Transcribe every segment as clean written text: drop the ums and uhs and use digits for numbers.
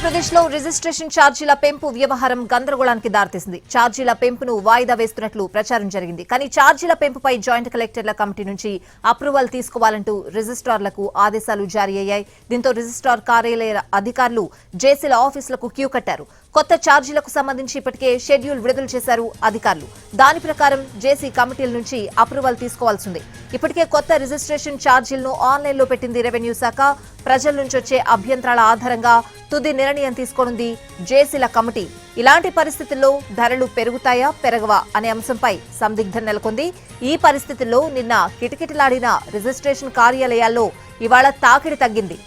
ఆంధ్రప్రదేశ్లో రిజిస్ట్రేషన్ ఛార్జీల పెంపు వ్యవహారం గందరగోళానికి దారితీసింది. ఛార్జీల పెంపును వాయిదా వేస్తున్నట్లు ప్రచారం జరిగింది. కానీ ఛార్జీల పెంపుపై జాయింట్ కలెక్టర్ల కమిటీ నుంచి అప్రూవల్ తీసుకోవాలంటూ రిజిస్ట్రార్లకు ఆదేశాలు జారీ అయ్యాయి. దీంతో రిజిస్ట్రార్ కార్యాలయ అధికారులు జేసీల ఆఫీసులకు క్యూ కట్టారు. కొత్త ఛార్జీలకు సంబంధించి ఇప్పటికే షెడ్యూల్ విడుదల చేశారు అధికారులు. దాని ప్రకారం జేసీ కమిటీల నుంచి అప్రూవల్ తీసుకోవాల్సింది. ఇప్పటికే కొత్త రిజిస్ట్రేషన్ ఛార్జీలను ఆన్లైన్లో పెట్టింది రెవెన్యూ శాఖ. ప్రజల నుంచి వచ్చే అభ్యంతరాల ఆధారంగా తుది నిర్ణయం తీసుకోనుంది జేసీల కమిటీ. ఇలాంటి పరిస్థితుల్లో ధరలు పెరుగుతాయా పెరగవా అనే అంశంపై సందిగ్ధం నెలకొంది. ఈ పరిస్థితుల్లో నిన్న కిటకిటలాడిన రిజిస్ట్రేషన్ కార్యాలయాల్లో ఇవాళ తాకిడి తగ్గింది.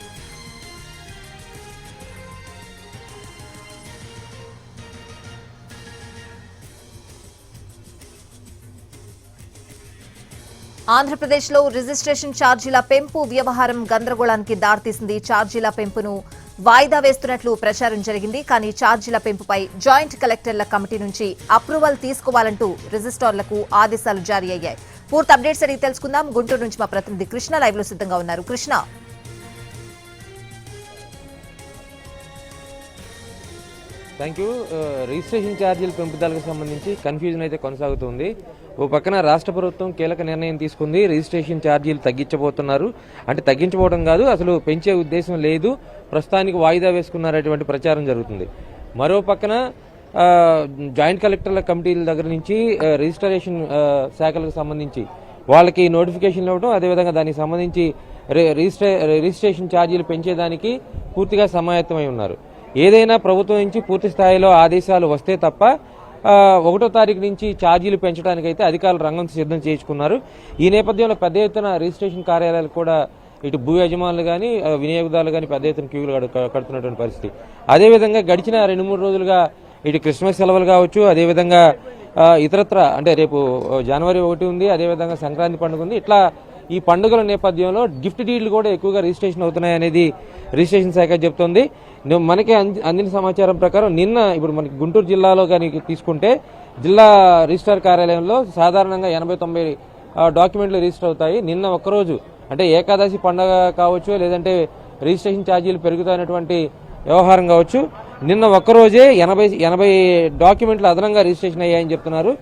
ఆంధ్రప్రదేశ్లో రిజిస్ట్రేషన్ ఛార్జీల పెంపు వ్యవహారం గందరగోళానికి దారితీసింది. ఛార్జీల పెంపును వాయిదా వేస్తున్నట్లు ప్రచారం జరిగింది. కానీ ఛార్జీల పెంపుపై జాయింట్ కలెక్టర్ల కమిటీ నుంచి అప్రూవల్ తీసుకోవాలంటూ రిజిస్ట్రార్లకు ఆదేశాలు జారీ అయ్యాయి. పూర్తి అప్డేట్స్ అడిగి తెలుసుకుందాం. గుంటూరు నుంచి మా ప్రతినిధి కృష్ణ లైవ్ లో సిద్ధంగా ఉన్నారు. Krishna, thank you. రిజిస్ట్రేషన్ ఛార్జీల పెంపుదలకు సంబంధించి కన్ఫ్యూజన్ అయితే కొనసాగుతుంది. ఓ పక్కన రాష్ట్ర ప్రభుత్వం కీలక నిర్ణయం తీసుకుంది. రిజిస్ట్రేషన్ ఛార్జీలు తగ్గించబోతున్నారు. అంటే తగ్గించబోవడం కాదు, అసలు పెంచే ఉద్దేశం లేదు, ప్రస్తుతానికి వాయిదా వేసుకున్నారనేటువంటి ప్రచారం జరుగుతుంది. మరో పక్కన జాయింట్ కలెక్టర్ల కమిటీల దగ్గర నుంచి రిజిస్ట్రేషన్ శాఖలకు సంబంధించి వాళ్ళకి నోటిఫికేషన్లు ఇవ్వడం, అదేవిధంగా దానికి సంబంధించి రిజిస్ట్రేషన్ ఛార్జీలు పెంచేదానికి పూర్తిగా సమాయత్తమై ఉన్నారు. ఏదైనా ప్రభుత్వం నుంచి పూర్తి స్థాయిలో ఆదేశాలు వస్తే తప్ప 1వ తారీఖు నుంచి ఛార్జీలు పెంచడానికైతే అధికారులు రంగం సిద్ధం చేయించుకున్నారు. ఈ నేపథ్యంలో పెద్ద ఎత్తున రిజిస్ట్రేషన్ కార్యాలయాలు కూడా ఇటు భూ యజమానులు కానీ వినియోగదారులు కానీ పెద్ద ఎత్తున క్యూలు కడుతున్నటువంటి పరిస్థితి. అదేవిధంగా గడిచిన 2-3 రోజులుగా ఇటు క్రిస్మస్ సెలవులు కావచ్చు, అదేవిధంగా ఇతరత్ర అంటే రేపు జనవరి 1 ఉంది, అదేవిధంగా సంక్రాంతి పండుగ ఉంది. ఇట్లా ఈ పండుగల నేపథ్యంలో గిఫ్ట్ డీడ్లు కూడా ఎక్కువగా రిజిస్ట్రేషన్ అవుతున్నాయి అనేది రిజిస్ట్రేషన్ శాఖ చెప్తోంది. మనకి అందిన సమాచారం ప్రకారం నిన్న ఇప్పుడు మనకి గుంటూరు జిల్లాలో కానీ తీసుకుంటే జిల్లా రిజిస్ట్రార్ కార్యాలయంలో సాధారణంగా 80-90 డాక్యుమెంట్లు రిజిస్టర్ అవుతాయి. నిన్న ఒక్కరోజు అంటే ఏకాదశి పండుగ కావచ్చు, లేదంటే రిజిస్ట్రేషన్ ఛార్జీలు పెరుగుతాయనేటువంటి వ్యవహారం కావచ్చు, నిన్న ఒక్కరోజే 80 డాక్యుమెంట్లు అదనంగా రిజిస్ట్రేషన్ అయ్యాయని చెప్తున్నారు.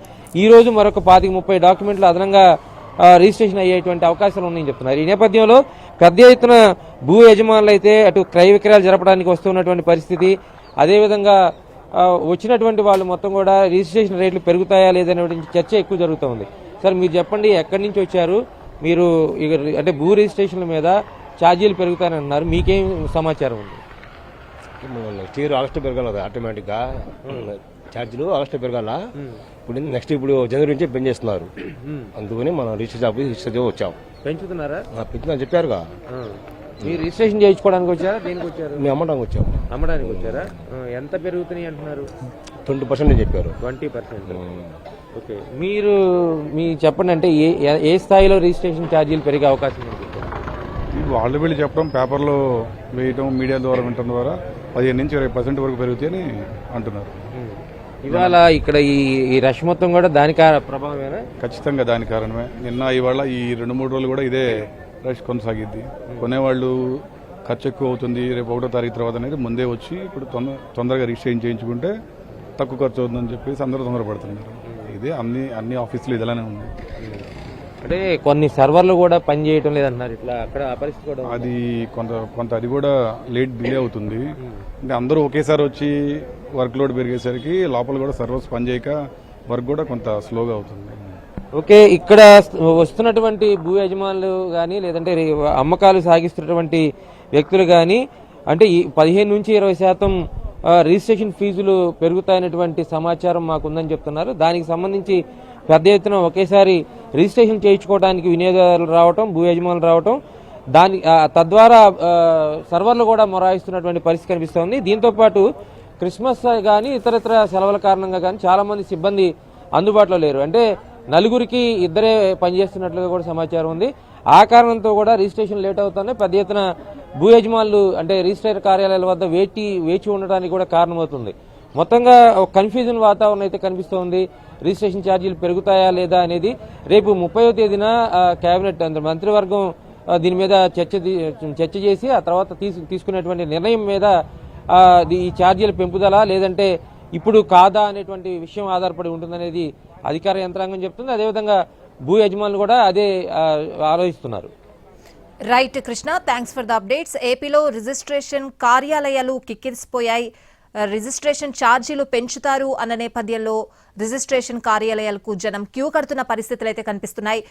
ఈ రోజు మరొక 25-30 డాక్యుమెంట్లు అదనంగా రిజిస్ట్రేషన్ అయ్యేటువంటి అవకాశాలు ఉన్నాయని చెప్తున్నారు. ఈ నేపథ్యంలో పెద్ద ఎత్తున భూ యజమానులు అయితే అటు క్రయ విక్రయాలు జరపడానికి వస్తున్నటువంటి పరిస్థితి, అదేవిధంగా వచ్చినటువంటి వాళ్ళు మొత్తం కూడా రిజిస్ట్రేషన్ రేట్లు పెరుగుతాయా లేదనేటువంటి చర్చ ఎక్కువ జరుగుతూ ఉంది. సార్, మీరు చెప్పండి, ఎక్కడి నుంచి వచ్చారు మీరు? అంటే భూ రిజిస్ట్రేషన్ల మీద ఛార్జీలు పెరుగుతాయని అంటున్నారు, మీకేం సమాచారం ఉంది? నెక్స్ట్ ఇయర్ ఆగస్టు పెరగాలి ఆటోమేటిక్గా, ఛార్జీలు ఆగస్టు పెరగాల. ఇప్పుడు జనవరి నుంచి పెంచేస్తున్నారు. అందుకని మనం రిజిస్ట్రేషన్ ఆఫీస్ వచ్చాం. పెంచుతున్నారా? పెంచుతున్నా చెప్పారుగా. మీరు రిజిస్ట్రేషన్ చేయించుకోవడానికి వచ్చారా, దేనికి వచ్చారు? మేము అమ్మడానికి వచ్చాము. అమ్మడానికి వచ్చారా? ఎంత పెరుగుతున్నాయి అంటున్నారు? 20% చెప్పారు. 20%. ఓకే, మీరు చెప్పండి, అంటే ఏ స్థాయిలో రిజిస్ట్రేషన్ ఛార్జీలు పెరిగే అవకాశం ఉంది? వాళ్ళు వీళ్ళు చెప్పడం, పేపర్లో వేయటం, మీడియా ద్వారా వినటం ద్వారా 15 నుంచి 20% వరకు పెరుగుతాయని అంటున్నారు. ఇవాళ ఇక్కడ ఈ రష్ మొత్తం కూడా దాని ప్రభావమేనా? ఖచ్చితంగా దాని కారణమే. నిన్న ఇవాళ ఈ 2-3 రోజులు కూడా ఇదే రష్ కొనసాగిద్ది. కొనేవాళ్ళు ఖర్చు ఎక్కువ అవుతుంది, రేపు 1వ తారీఖు తర్వాత అనేది ముందే వచ్చి ఇప్పుడు తొందరగా రిజిస్ట్రేషన్ చేయించుకుంటే తక్కువ ఖర్చు అవుతుందని చెప్పేసి అందరూ తొందరపడుతున్నారు. ఇదే అన్ని ఆఫీసులు ఇదిలానే ఉంది. అంటే కొన్ని సర్వర్లు కూడా పని చేయటం లేదంటున్నారు. ఇట్లా అక్కడ ఆ పరిస్థితి కూడా అది కొంత అది కూడా లేట్ డిలే అవుతుంది. అంటే అందరూ ఒకేసారి వచ్చి వర్క్ లోడ్ పెరిగేసరికి లోపల కూడా సర్వర్స్ పనిచేయక వర్క్ కూడా కొంత స్లోగా అవుతుంది. ఓకే, ఇక్కడ వస్తున్నటువంటి భూ యజమానులు కానీ, లేదంటే అమ్మకాలు సాగిస్తున్నటువంటి వ్యక్తులు కానీ, అంటే 15-20% రిజిస్ట్రేషన్ ఫీజులు పెరుగుతాయనేటువంటి సమాచారం మాకుందని చెప్తున్నారు. దానికి సంబంధించి పెద్ద ఎత్తున ఒకేసారి రిజిస్ట్రేషన్ చేయించుకోవడానికి వినియోగదారులు రావటం, భూ యజమానులు రావటం, తద్వారా సర్వర్లు కూడా మొరాయిస్తున్నటువంటి పరిస్థితి కనిపిస్తోంది. దీంతోపాటు క్రిస్మస్ కానీ ఇతరత్ర సెలవుల కారణంగా కానీ చాలా మంది సిబ్బంది అందుబాటులో లేరు. అంటే 4గురికి 2 పనిచేస్తున్నట్లుగా కూడా సమాచారం ఉంది. ఆ కారణంతో కూడా రిజిస్ట్రేషన్ లేట్ అవుతుంది. పెద్ద ఎత్తున భూ యజమానులు అంటే రిజిస్ట్రేర్ కార్యాలయాల వద్ద వేచి ఉండడానికి కూడా కారణమవుతుంది. మొత్తంగా ఒక కన్ఫ్యూజన్ వాతావరణం అయితే కనిపిస్తోంది. రిజిస్ట్రేషన్ ఛార్జీలు పెరుగుతాయా లేదా అనేది రేపు 30వ తేదీన కేబినెట్ మంత్రివర్గం దీని మీద చర్చ చేసి ఆ తర్వాత తీసుకునేటువంటి నిర్ణయం మీద ఈ ఛార్జీల పెంపుదల లేదంటే ఇప్పుడు కాదా అనేటువంటి విషయం ఆధారపడి ఉంటుందనేది అధికార యంత్రాంగం చెప్తుంది. అదేవిధంగా భూ యజమానులు కూడా అదే ఆలోచిస్తున్నారు. Right Krishna, thanks for the updates. ఏపీలో రిజిస్ట్రేషన్ కార్యాలయాలు కిక్కిరిసిపోయాయి. రిజిస్ట్రేషన్ ఛార్జీలు పెంచుతారు అన్న నేపథ్యంలో రిజిస్ట్రేషన్ కార్యాలయాలకు జనం క్యూ కడుతున్న పరిస్థితులు అయితే కనిపిస్తున్నాయి.